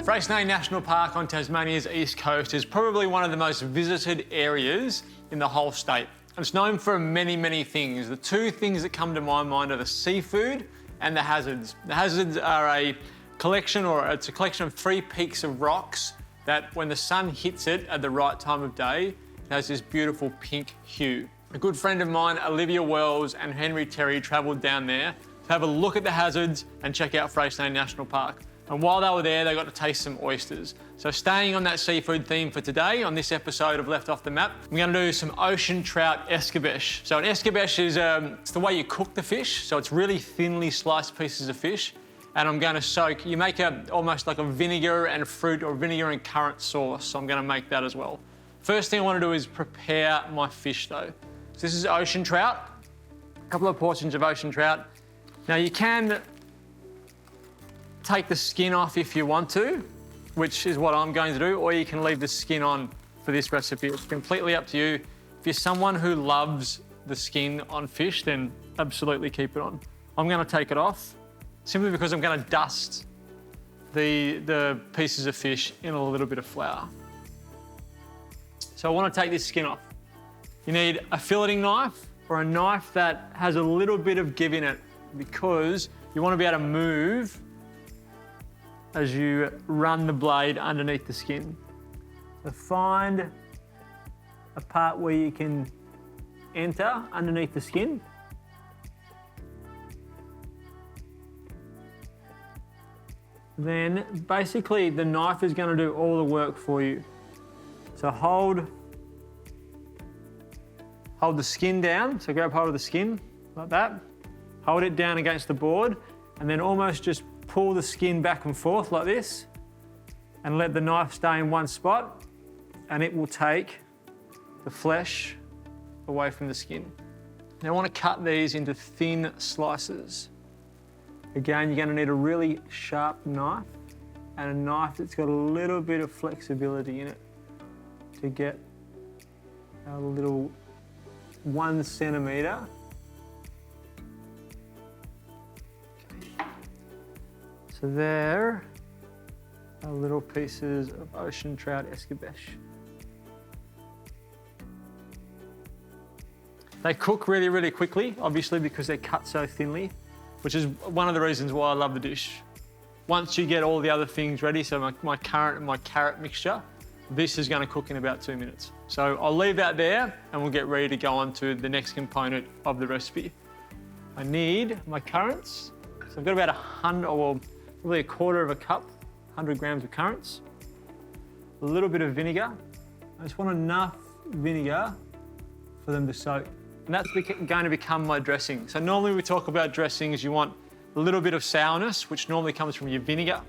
Freycinet National Park on Tasmania's east coast is probably one of the most visited areas in the whole state. It's known for many, many things. The two things that come to my mind are the seafood and the hazards. The hazards are it's a collection of 3 peaks of rocks that when the sun hits it at the right time of day, it has this beautiful pink hue. A good friend of mine, Olivia Wells and Henry Terry, travelled down there to have a look at the hazards and check out Freycinet National Park. And while they were there, they got to taste some oysters. So staying on that seafood theme for today, on this episode of Left Off the Map, we're going to do some ocean trout escabeche. So an escabeche is it's the way you cook the fish. So it's really thinly sliced pieces of fish. And I'm going to soak, you make almost like a vinegar and fruit or vinegar and currant sauce. So I'm going to make that as well. First thing I want to do is prepare my fish though. So this is ocean trout, a couple of portions of ocean trout. Now you can take the skin off if you want to, which is what I'm going to do, or you can leave the skin on for this recipe. It's completely up to you. If you're someone who loves the skin on fish, then absolutely keep it on. I'm going to take it off simply because I'm going to dust the pieces of fish in a little bit of flour. So I want to take this skin off. You need a filleting knife or a knife that has a little bit of give in it because you want to be able to move as you run the blade underneath the skin. So find a part where you can enter underneath the skin. Then basically the knife is going to do all the work for you. So hold the skin down. So grab hold of the skin like that. Hold it down against the board and then almost just pull the skin back and forth like this and let the knife stay in one spot and it will take the flesh away from the skin. Now I want to cut these into thin slices. Again, you're going to need a really sharp knife and a knife that's got a little bit of flexibility in it to get a little 1 centimetre. So there are little pieces of ocean trout escabeche. They cook really, really quickly, obviously because they're cut so thinly, which is one of the reasons why I love the dish. Once you get all the other things ready, so my currant and my carrot mixture, this is going to cook in about 2 minutes. So I'll leave that there and we'll get ready to go on to the next component of the recipe. I need my currants. So I've got about 100, or probably a quarter of a cup, 100 grams of currants, a little bit of vinegar. I just want enough vinegar for them to soak. And that's going to become my dressing. So normally we talk about dressings, you want a little bit of sourness, which normally comes from your vinegar.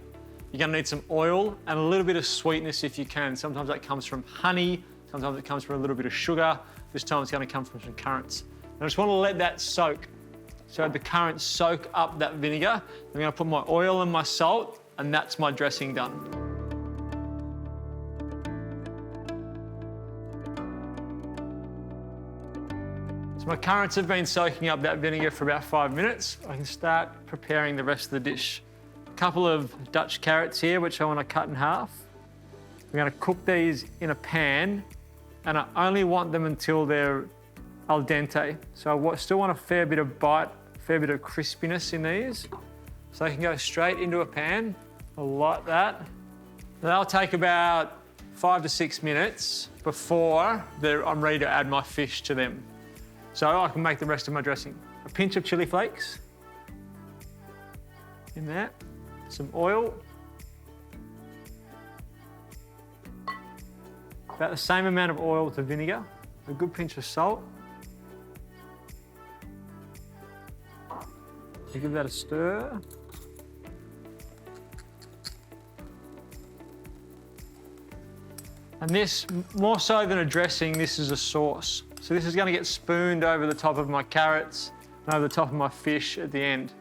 You're going to need some oil and a little bit of sweetness if you can. Sometimes that comes from honey, sometimes it comes from a little bit of sugar. This time it's going to come from some currants. And I just want to let that soak. So the currants soak up that vinegar. I'm going to put my oil and my salt, and that's my dressing done. So my currants have been soaking up that vinegar for about 5 minutes. I can start preparing the rest of the dish. A couple of Dutch carrots here, which I want to cut in half. We're going to cook these in a pan, and I only want them until they're al dente. So I still want a fair bit of bite, a fair bit of crispiness in these. So I can go straight into a pan, like that. That'll take about 5 to 6 minutes before I'm ready to add my fish to them. So I can make the rest of my dressing. A pinch of chili flakes in there, some oil, about the same amount of oil to vinegar, a good pinch of salt. So give that a stir. And this, more so than a dressing, this is a sauce. So this is going to get spooned over the top of my carrots and over the top of my fish at the end.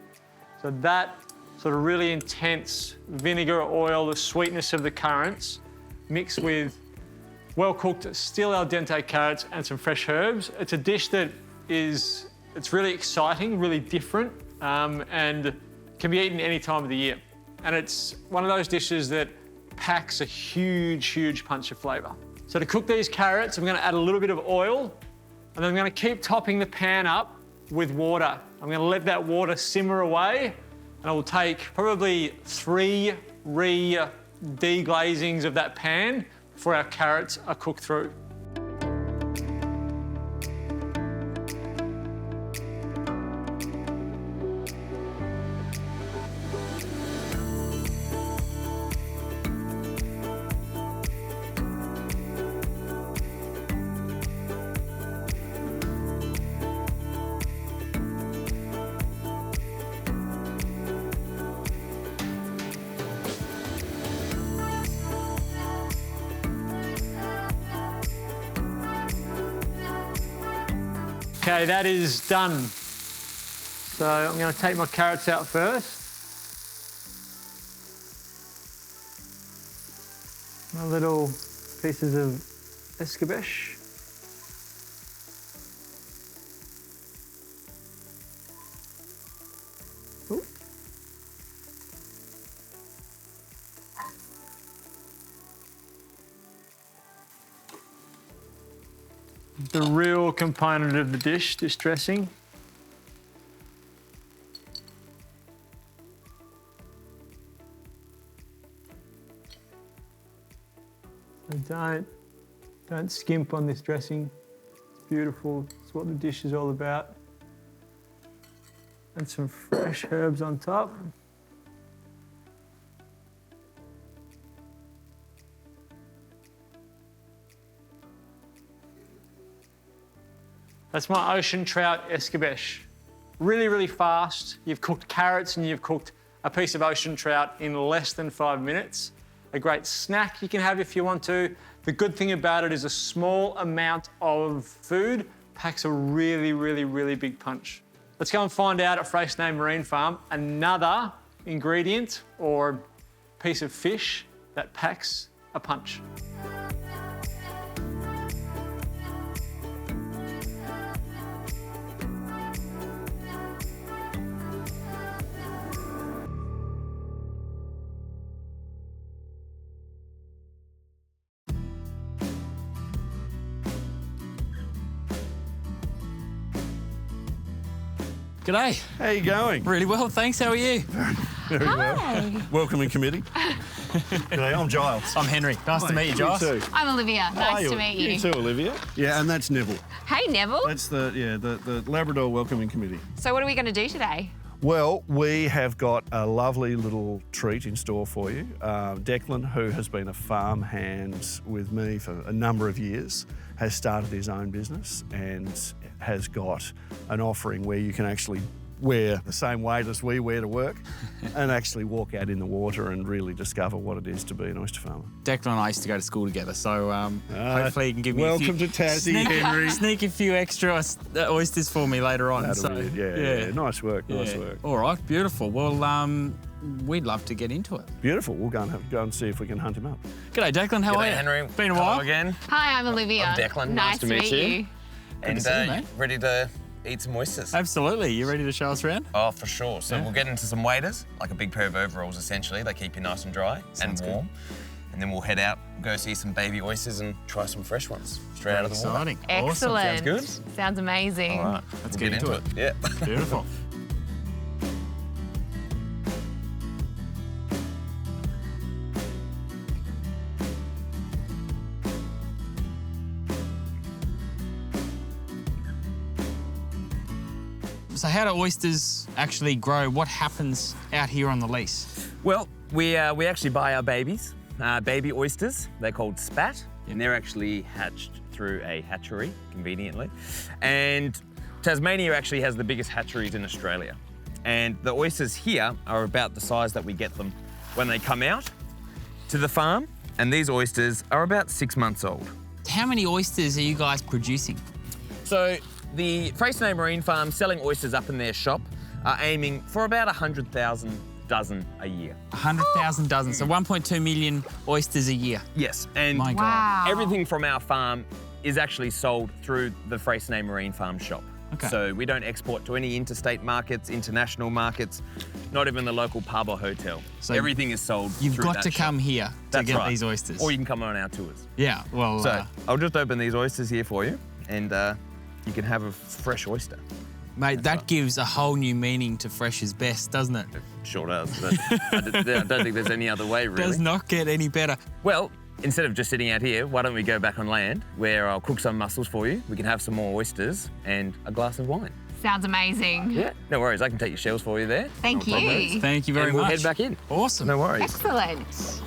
So that sort of really intense vinegar, oil, the sweetness of the currants, mixed with well-cooked, still al dente carrots and some fresh herbs. It's a dish that it's really exciting, really different, and can be eaten any time of the year. And it's one of those dishes that packs a huge, huge punch of flavour. So to cook these carrots, I'm going to add a little bit of oil, and then I'm going to keep topping the pan up with water. I'm going to let that water simmer away, and I will take probably 3 deglazings of that pan before our carrots are cooked through. Okay, that is done. So I'm going to take my carrots out first. My little pieces of escabeche. Ooh. The real component of the dish, this dressing. So don't skimp on this dressing. It's beautiful. It's what the dish is all about. And some fresh herbs on top. That's my ocean trout escabeche. Really, really fast. You've cooked carrots and you've cooked a piece of ocean trout in less than 5 minutes. A great snack you can have if you want to. The good thing about it is a small amount of food packs a really, really, really big punch. Let's go and find out at Freycinet Marine Farm another ingredient or piece of fish that packs a punch. G'day. How you going? Really well, thanks. How are you? Very well. Welcoming committee. G'day, I'm Giles. I'm Henry. Nice to meet you, Giles. You too. I'm Olivia. Nice to meet you. You too, Olivia. Yeah, and that's Neville. Hey, Neville. That's the Labrador Welcoming Committee. So what are we going to do today? Well, we have got a lovely little treat in store for you. Declan, who has been a farm hand with me for a number of years, has started his own business and has got an offering where you can actually wear the same weight as we wear to work and actually walk out in the water and really discover what it is to be an oyster farmer. Declan and I used to go to school together, so hopefully you can give me welcome to Tassie, Henry. Sneak a few extra oysters for me later on. That'll be it. Yeah. Nice work, nice work. All right, beautiful. Well, we'd love to get into it. Beautiful. We'll go and see if we can hunt him up. G'day, Declan. How are you? Henry. Been a while. Hello again. Hi, I'm Olivia. I'm Declan. Nice to meet you. And see you, mate. ready to eat some oysters? Absolutely. You ready to show us around? Oh, for sure. So we'll get into some waders, like a big pair of overalls essentially. They keep you nice and dry and warm. And then we'll head out, go see some baby oysters and try some fresh ones straight out of the water. Exciting. Excellent. Sounds good? Sounds amazing. All right, Let's we'll get into it. Yeah. Beautiful. So how do oysters actually grow? What happens out here on the lease? Well, we actually buy our babies, baby oysters. They're called spat, and they're actually hatched through a hatchery, conveniently. And Tasmania actually has the biggest hatcheries in Australia. And the oysters here are about the size that we get them when they come out to the farm. And these oysters are about 6 months old. How many oysters are you guys producing? So the Freycinet Marine Farm selling oysters up in their shop are aiming for about 100,000 dozen a year. 100,000 dozens, so 1.2 million oysters a year. Yes, and My God. Wow. everything from our farm is actually sold through the Freycinet Marine Farm shop. Okay. So we don't export to any interstate markets, international markets. not even the local pub or hotel. So Everything is sold You've through got that to shop. come here to That's get right. these oysters. Or you can come on our tours. Yeah, well, So I'll just open these oysters here for you, and you can have a fresh oyster. mate, that gives a whole new meaning to fresh is best, doesn't it? Sure does. But I don't think there's any other way, really. Does not get any better. Well, instead of just sitting out here, why don't we go back on land where I'll cook some mussels for you. We can have some more oysters and a glass of wine. Sounds amazing. Yeah, no worries. I can take your shells for you there. Thank you. Thank you very And we'll much. head back in. Awesome. No worries. Excellent.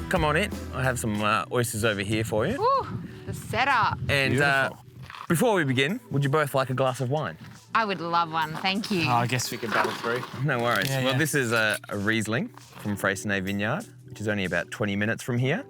Come on in. I have some oysters over here for you. Woo, the setup. And Beautiful. before we begin, would you both like a glass of wine? I would love one, thank you. Oh, I guess we can battle through. No worries. Yeah, well, yeah. this is a Riesling from Freycinet Vineyard, which is only about 20 minutes from here.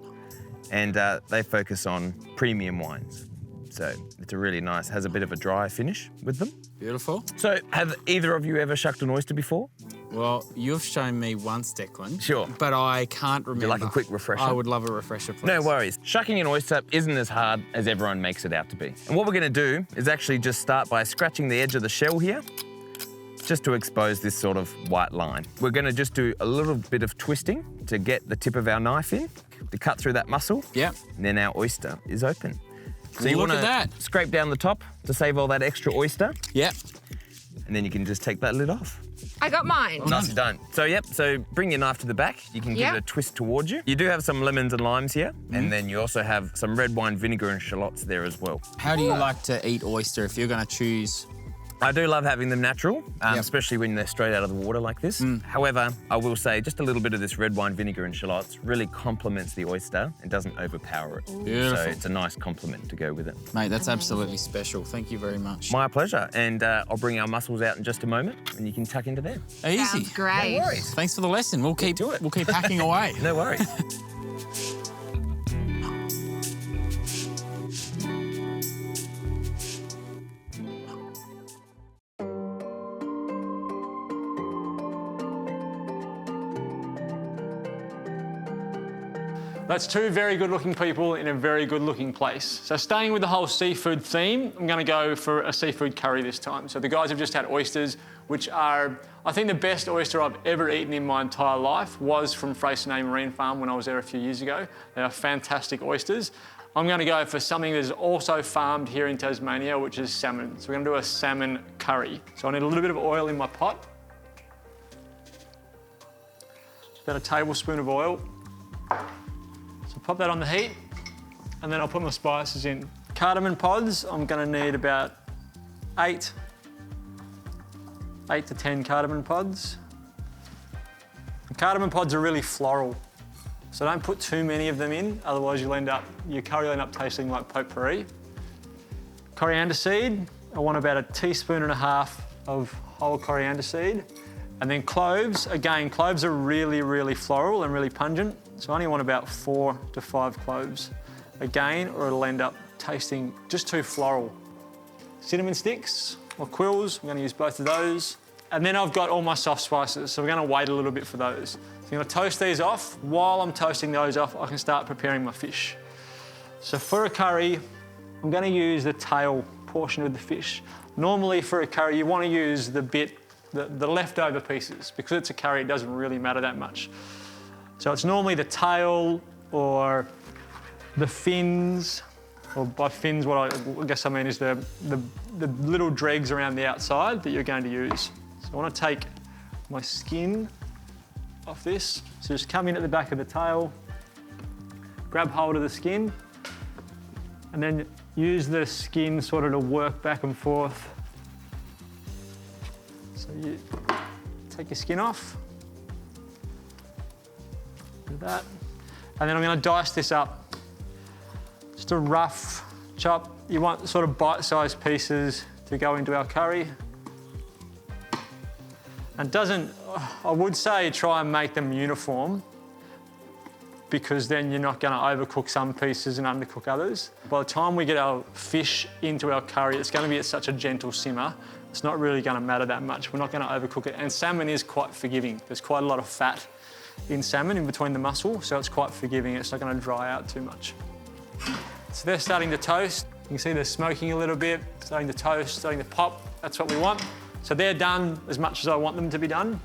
And they focus on premium wines. So it's a really nice, has a bit of a dry finish with them. Beautiful. So have either of you ever shucked an oyster before? Well, you've shown me once, Declan. Sure. But I can't remember. like a quick refresher? I would love a refresher, please. No worries. Shucking an oyster isn't as hard as everyone makes it out to be. And what we're gonna do is actually just start by scratching the edge of the shell here, just to expose this sort of white line. We're gonna just do a little bit of twisting to get the tip of our knife in, to cut through that muscle. Yep. And then our oyster is open. So you Look wanna at that. scrape down the top to save all that extra oyster, Yep. and then you can just take that lid off. I got mine. Nicely done. So bring your knife to the back. You can give Yep. it a twist towards you. You do have some lemons and limes here, and then you also have some red wine vinegar and shallots there as well. How do you like to eat oyster if you're going to choose? I do love having them natural, Yep. especially when they're straight out of the water like this. However, I will say just a little bit of this red wine vinegar and shallots really complements the oyster and doesn't overpower it. Beautiful. So it's a nice compliment to go with it. Mate, that's absolutely special. Thank you very much. My pleasure. And I'll bring our mussels out in just a moment, and you can tuck into them. Easy. Sounds great. Thanks for the lesson. We'll keep do it. We'll keep hacking away. No worries. That's two very good-looking people in a very good-looking place. So staying with the whole seafood theme, I'm going to go for a seafood curry this time. So the guys have just had oysters, which are, I think the best oyster I've ever eaten in my entire life was from Freycinet Marine Farm when I was there a few years ago. They are fantastic oysters. I'm going to go for something that is also farmed here in Tasmania, which is salmon. So we're going to do a salmon curry. So I need a little bit of oil in my pot. About a tablespoon of oil. So pop that on the heat, and then I'll put my spices in. Cardamom pods, I'm gonna need about 8 to 10 cardamom pods. And cardamom pods are really floral, so don't put too many of them in, otherwise your curry will end up tasting like potpourri. Coriander seed, I want about 1.5 teaspoons of whole coriander seed. And then cloves, again, cloves are really, really floral and really pungent. So I only want about 4 to 5 cloves. Again, or it'll end up tasting just too floral. Cinnamon sticks or quills, I'm gonna use both of those. And then I've got all my soft spices, so we're gonna wait a little bit for those. So I'm gonna toast these off. While I'm toasting those off, I can start preparing my fish. So for a curry, I'm gonna use the tail portion of the fish. Normally for a curry, you wanna use the leftover pieces. Because it's a curry, it doesn't really matter that much. So it's normally the tail or the fins, or by fins what I guess I mean is the little dregs around the outside that you're going to use. So I want to take my skin off this. So just come in at the back of the tail, grab hold of the skin, and then use the skin sort of to work back and forth. So you take your skin off. Do that. And then I'm going to dice this up. Just a rough chop. You want sort of bite-sized pieces to go into our curry. And I would say try and make them uniform, because then you're not going to overcook some pieces and undercook others. By the time we get our fish into our curry, it's going to be at such a gentle simmer. It's not really going to matter that much. We're not going to overcook it. And salmon is quite forgiving. There's quite a lot of fat in salmon, in between the muscle, so it's quite forgiving. It's not going to dry out too much. So they're starting to toast. You can see they're smoking a little bit, starting to toast, starting to pop. That's what we want. So they're done as much as I want them to be done.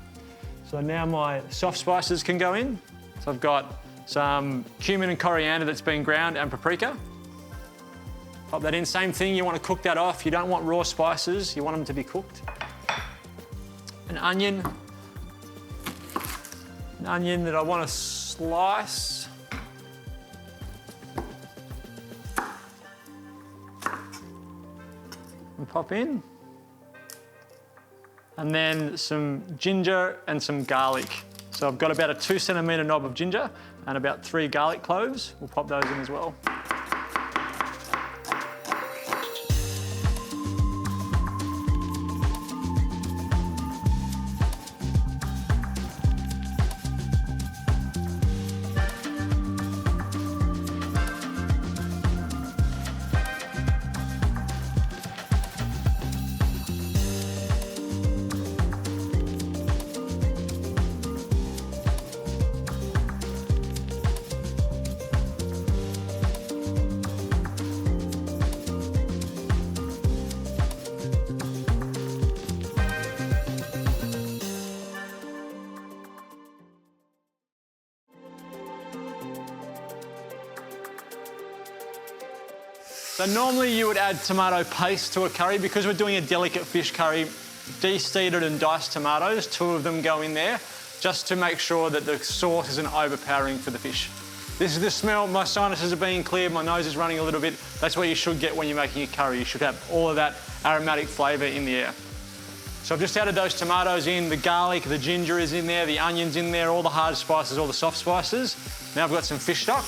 So now my soft spices can go in. So I've got some cumin and coriander that's been ground and paprika. Pop that in. Same thing, you want to cook that off. You don't want raw spices, you want them to be cooked. An onion. An onion that I want to slice. And pop in. And then some ginger and some garlic. So I've got about a 2 centimetre knob of ginger and about 3 garlic cloves. We'll pop those in as well. So normally you would add tomato paste to a curry. Because we're doing a delicate fish curry, de-seeded and diced tomatoes, 2 of them go in there, just to make sure that the sauce isn't overpowering for the fish. This is the smell. My sinuses are being cleared, my nose is running a little bit. That's what you should get when you're making a curry. You should have all of that aromatic flavour in the air. So I've just added those tomatoes in, the garlic, the ginger is in there, the onion's in there, all the hard spices, all the soft spices. Now I've got some fish stock.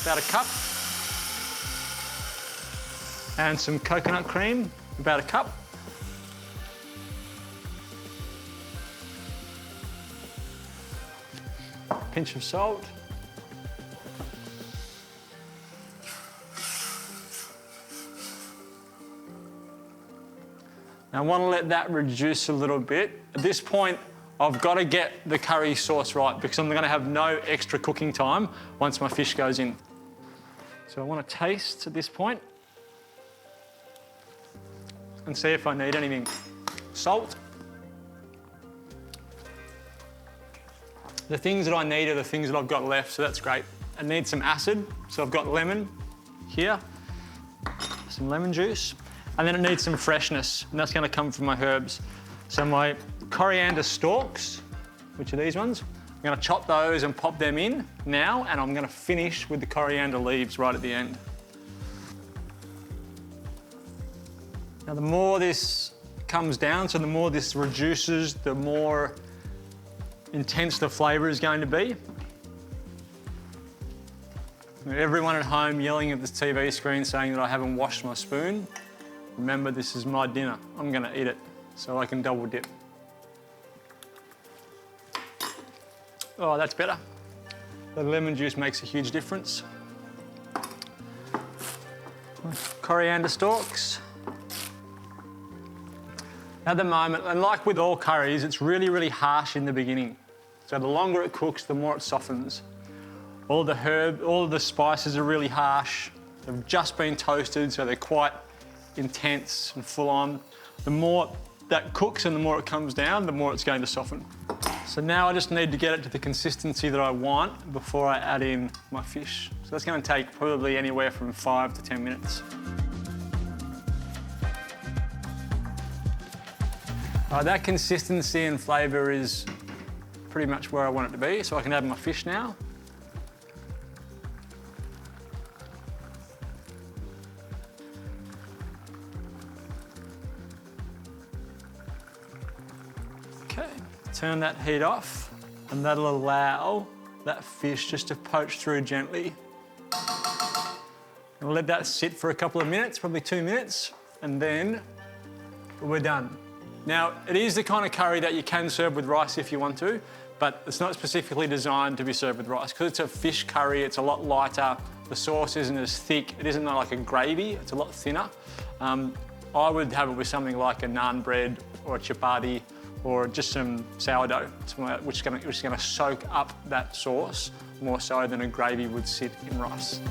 About a cup. And some coconut cream, about a cup. Pinch of salt. Now I want to let that reduce a little bit. At this point, I've got to get the curry sauce right because I'm going to have no extra cooking time once my fish goes in. So I want to taste at this point and see if I need anything. Salt. The things that I need are the things that I've got left, so that's great. I need some acid, so I've got lemon here, some lemon juice, and then it needs some freshness, and that's going to come from my herbs. So my coriander stalks, which are these ones, I'm going to chop those and pop them in now, and I'm going to finish with the coriander leaves right at the end. Now the more this comes down, so the more this reduces, the more intense the flavour is going to be. Everyone at home yelling at the TV screen saying that I haven't washed my spoon, remember this is my dinner. I'm going to eat it so I can double dip. Oh, that's better. The lemon juice makes a huge difference. Coriander stalks. At the moment, and like with all curries, it's really, really harsh in the beginning. So the longer it cooks, the more it softens. All of the spices are really harsh. They've just been toasted, so they're quite intense and full on. The more that cooks and the more it comes down, the more it's going to soften. So now I just need to get it to the consistency that I want before I add in my fish. So that's going to take probably anywhere from 5 to 10 minutes. That consistency and flavour is pretty much where I want it to be, so I can add my fish now. Okay, turn that heat off, and that'll allow that fish just to poach through gently. And let that sit for a couple of minutes, probably 2 minutes, and then we're done. Now, it is the kind of curry that you can serve with rice if you want to, but it's not specifically designed to be served with rice. Because it's a fish curry, it's a lot lighter, the sauce isn't as thick, it isn't like a gravy, it's a lot thinner. I would have it with something like a naan bread or a chapati or just some sourdough, which is going to soak up that sauce more so than a gravy would sit in rice.